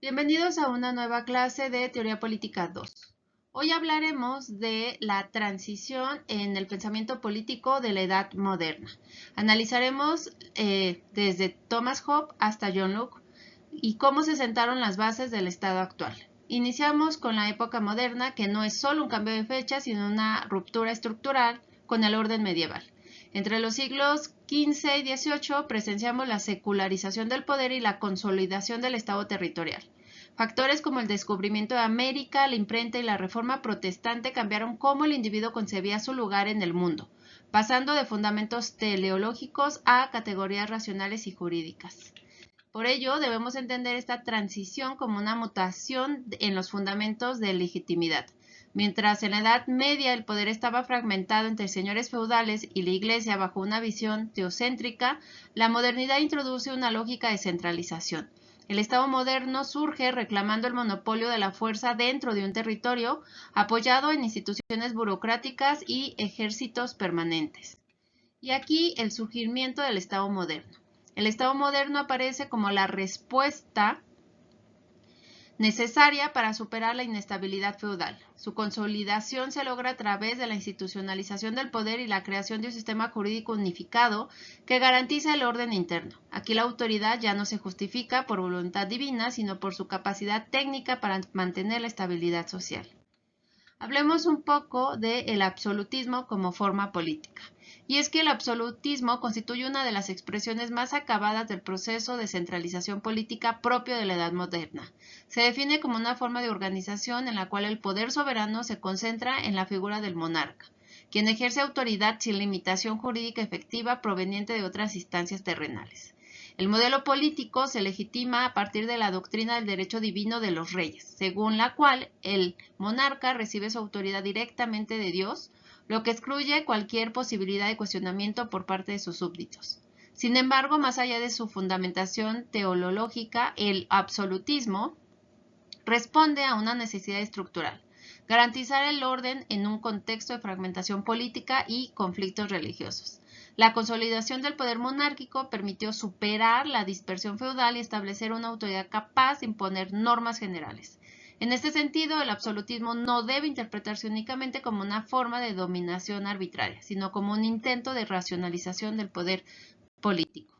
Bienvenidos a una nueva clase de Teoría Política 2. Hoy hablaremos de la transición en el pensamiento político de la Edad Moderna. Analizaremos desde Thomas Hobbes hasta John Locke y cómo se sentaron las bases del Estado actual. Iniciamos con la época moderna, que no es solo un cambio de fecha, sino una ruptura estructural con el orden medieval. Entre los siglos XV y XVIII presenciamos la secularización del poder y la consolidación del Estado territorial. Factores como el descubrimiento de América, la imprenta y la reforma protestante cambiaron cómo el individuo concebía su lugar en el mundo, pasando de fundamentos teleológicos a categorías racionales y jurídicas. Por ello, debemos entender esta transición como una mutación en los fundamentos de legitimidad. Mientras en la Edad Media el poder estaba fragmentado entre señores feudales y la Iglesia bajo una visión teocéntrica, la modernidad introduce una lógica de centralización. El Estado moderno surge reclamando el monopolio de la fuerza dentro de un territorio, apoyado en instituciones burocráticas y ejércitos permanentes. Y aquí el surgimiento del Estado moderno. El Estado moderno aparece como la respuesta necesaria para superar la inestabilidad feudal. Su consolidación se logra a través de la institucionalización del poder y la creación de un sistema jurídico unificado que garantiza el orden interno. Aquí la autoridad ya no se justifica por voluntad divina, sino por su capacidad técnica para mantener la estabilidad social. Hablemos un poco del absolutismo como forma política. Y es que el absolutismo constituye una de las expresiones más acabadas del proceso de centralización política propio de la Edad Moderna. Se define como una forma de organización en la cual el poder soberano se concentra en la figura del monarca, quien ejerce autoridad sin limitación jurídica efectiva proveniente de otras instancias terrenales. El modelo político se legitima a partir de la doctrina del derecho divino de los reyes, según la cual el monarca recibe su autoridad directamente de Dios, lo que excluye cualquier posibilidad de cuestionamiento por parte de sus súbditos. Sin embargo, más allá de su fundamentación teológica, el absolutismo responde a una necesidad estructural: garantizar el orden en un contexto de fragmentación política y conflictos religiosos. La consolidación del poder monárquico permitió superar la dispersión feudal y establecer una autoridad capaz de imponer normas generales. En este sentido, el absolutismo no debe interpretarse únicamente como una forma de dominación arbitraria, sino como un intento de racionalización del poder político.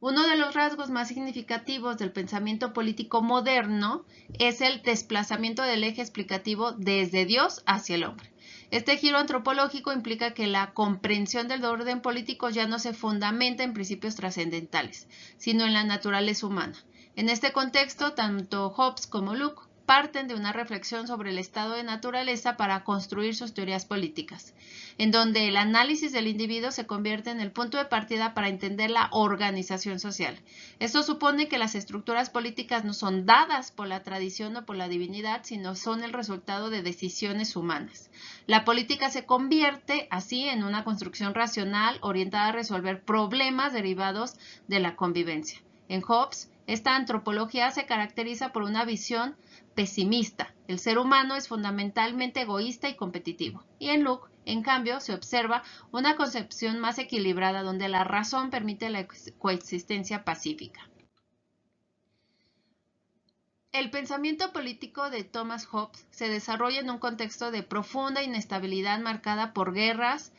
Uno de los rasgos más significativos del pensamiento político moderno es el desplazamiento del eje explicativo desde Dios hacia el hombre. Este giro antropológico implica que la comprensión del orden político ya no se fundamenta en principios trascendentales, sino en la naturaleza humana. En este contexto, tanto Hobbes como Locke parten de una reflexión sobre el estado de naturaleza para construir sus teorías políticas, en donde el análisis del individuo se convierte en el punto de partida para entender la organización social. Esto supone que las estructuras políticas no son dadas por la tradición o por la divinidad, sino son el resultado de decisiones humanas. La política se convierte así en una construcción racional orientada a resolver problemas derivados de la convivencia. En Hobbes, esta antropología se caracteriza por una visión pesimista. El ser humano es fundamentalmente egoísta y competitivo. Y en Locke, en cambio, se observa una concepción más equilibrada donde la razón permite la coexistencia pacífica. El pensamiento político de Thomas Hobbes se desarrolla en un contexto de profunda inestabilidad marcada por guerras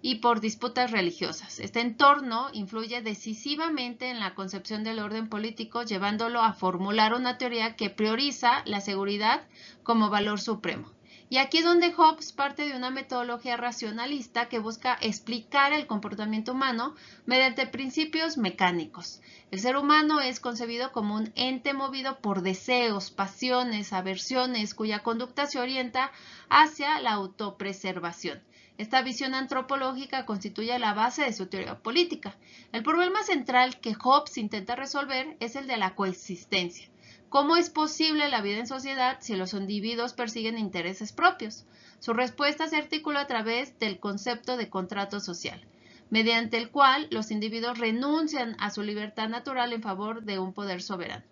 y por disputas religiosas. Este entorno influye decisivamente en la concepción del orden político, llevándolo a formular una teoría que prioriza la seguridad como valor supremo. Y aquí es donde Hobbes parte de una metodología racionalista que busca explicar el comportamiento humano mediante principios mecánicos. El ser humano es concebido como un ente movido por deseos, pasiones, aversiones, cuya conducta se orienta hacia la autopreservación. Esta visión antropológica constituye la base de su teoría política. El problema central que Hobbes intenta resolver es el de la coexistencia. ¿Cómo es posible la vida en sociedad si los individuos persiguen intereses propios? Su respuesta se articula a través del concepto de contrato social, mediante el cual los individuos renuncian a su libertad natural en favor de un poder soberano.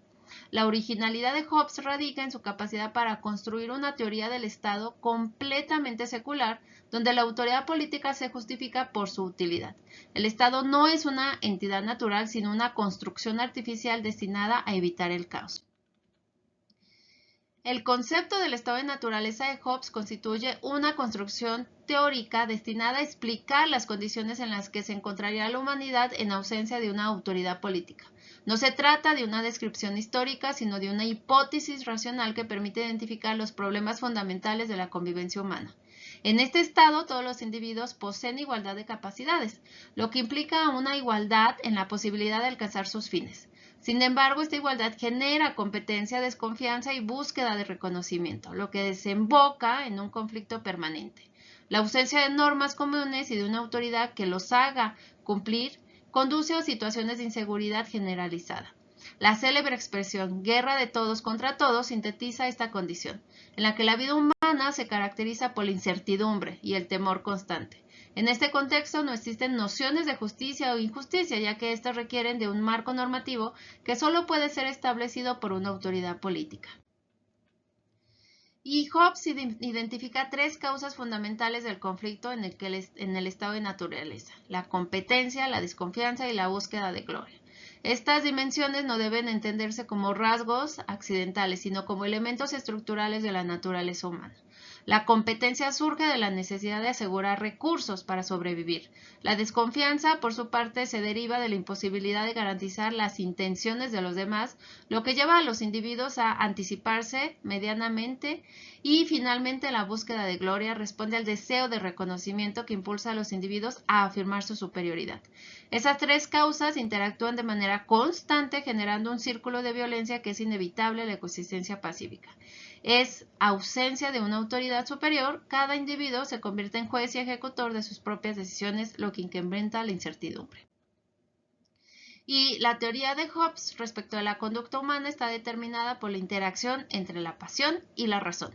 La originalidad de Hobbes radica en su capacidad para construir una teoría del Estado completamente secular, donde la autoridad política se justifica por su utilidad. El Estado no es una entidad natural, sino una construcción artificial destinada a evitar el caos. El concepto del estado de naturaleza de Hobbes constituye una construcción teórica destinada a explicar las condiciones en las que se encontraría la humanidad en ausencia de una autoridad política. No se trata de una descripción histórica, sino de una hipótesis racional que permite identificar los problemas fundamentales de la convivencia humana. En este estado, todos los individuos poseen igualdad de capacidades, lo que implica una igualdad en la posibilidad de alcanzar sus fines. Sin embargo, esta igualdad genera competencia, desconfianza y búsqueda de reconocimiento, lo que desemboca en un conflicto permanente. La ausencia de normas comunes y de una autoridad que los haga cumplir conduce a situaciones de inseguridad generalizada. La célebre expresión guerra de todos contra todos sintetiza esta condición, en la que la vida humana se caracteriza por la incertidumbre y el temor constante. En este contexto no existen nociones de justicia o injusticia, ya que éstas requieren de un marco normativo que solo puede ser establecido por una autoridad política. Y Hobbes identifica tres causas fundamentales del conflicto en el estado de naturaleza: la competencia, la desconfianza y la búsqueda de gloria. Estas dimensiones no deben entenderse como rasgos accidentales, sino como elementos estructurales de la naturaleza humana. La competencia surge de la necesidad de asegurar recursos para sobrevivir. La desconfianza, por su parte, se deriva de la imposibilidad de garantizar las intenciones de los demás, lo que lleva a los individuos a anticiparse medianamente, y finalmente la búsqueda de gloria responde al deseo de reconocimiento que impulsa a los individuos a afirmar su superioridad. Esas tres causas interactúan de manera constante, generando un círculo de violencia que es inevitable en la coexistencia pacífica. Es ausencia de una autoridad superior, cada individuo se convierte en juez y ejecutor de sus propias decisiones, lo que incrementa la incertidumbre. Y la teoría de Hobbes respecto a la conducta humana está determinada por la interacción entre la pasión y la razón.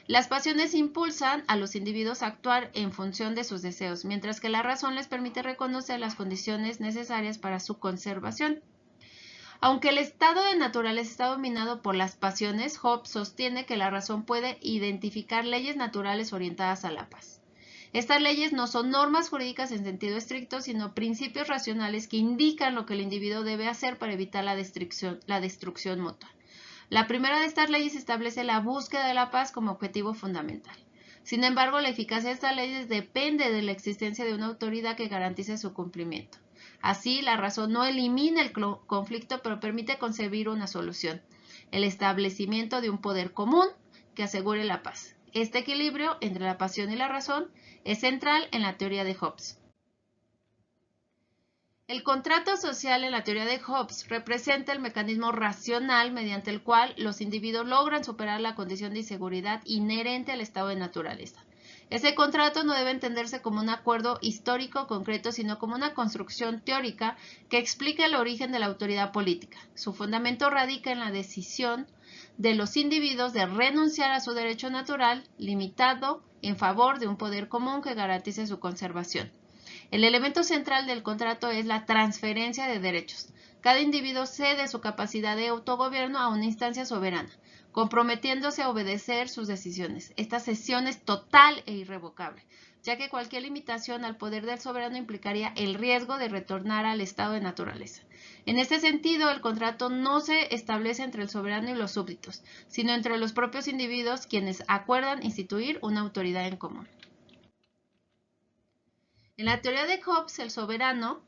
Las pasiones impulsan a los individuos a actuar en función de sus deseos, mientras que la razón les permite reconocer las condiciones necesarias para su conservación. Aunque el estado de naturaleza está dominado por las pasiones, Hobbes sostiene que la razón puede identificar leyes naturales orientadas a la paz. Estas leyes no son normas jurídicas en sentido estricto, sino principios racionales que indican lo que el individuo debe hacer para evitar la destrucción mutua. La primera de estas leyes establece la búsqueda de la paz como objetivo fundamental. Sin embargo, la eficacia de estas leyes depende de la existencia de una autoridad que garantice su cumplimiento. Así, la razón no elimina el conflicto, pero permite concebir una solución: el establecimiento de un poder común que asegure la paz. Este equilibrio entre la pasión y la razón es central en la teoría de Hobbes. El contrato social en la teoría de Hobbes representa el mecanismo racional mediante el cual los individuos logran superar la condición de inseguridad inherente al estado de naturaleza. Ese contrato no debe entenderse como un acuerdo histórico concreto, sino como una construcción teórica que explica el origen de la autoridad política. Su fundamento radica en la decisión de los individuos de renunciar a su derecho natural limitado en favor de un poder común que garantice su conservación. El elemento central del contrato es la transferencia de derechos. Cada individuo cede su capacidad de autogobierno a una instancia soberana, comprometiéndose a obedecer sus decisiones. Esta cesión es total e irrevocable, ya que cualquier limitación al poder del soberano implicaría el riesgo de retornar al estado de naturaleza. En este sentido, el contrato no se establece entre el soberano y los súbditos, sino entre los propios individuos, quienes acuerdan instituir una autoridad en común. En la teoría de Hobbes, el soberano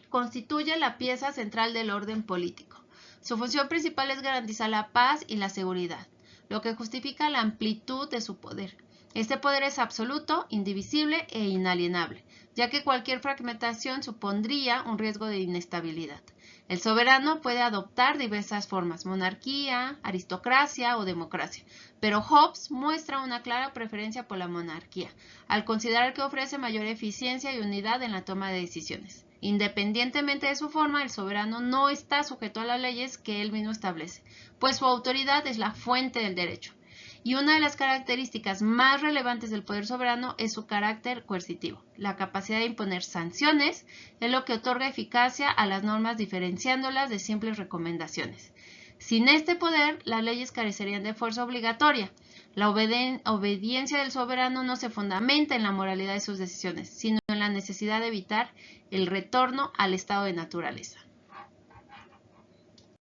constituye la pieza central del orden político. Su función principal es garantizar la paz y la seguridad, lo que justifica la amplitud de su poder. Este poder es absoluto, indivisible e inalienable, ya que cualquier fragmentación supondría un riesgo de inestabilidad. El soberano puede adoptar diversas formas: monarquía, aristocracia o democracia, pero Hobbes muestra una clara preferencia por la monarquía, al considerar que ofrece mayor eficiencia y unidad en la toma de decisiones. Independientemente de su forma, el soberano no está sujeto a las leyes que él mismo establece, pues su autoridad es la fuente del derecho. Y una de las características más relevantes del poder soberano es su carácter coercitivo. La capacidad de imponer sanciones es lo que otorga eficacia a las normas, diferenciándolas de simples recomendaciones. Sin este poder, las leyes carecerían de fuerza obligatoria. La obediencia del soberano no se fundamenta en la moralidad de sus decisiones, sino en la necesidad de evitar el retorno al estado de naturaleza.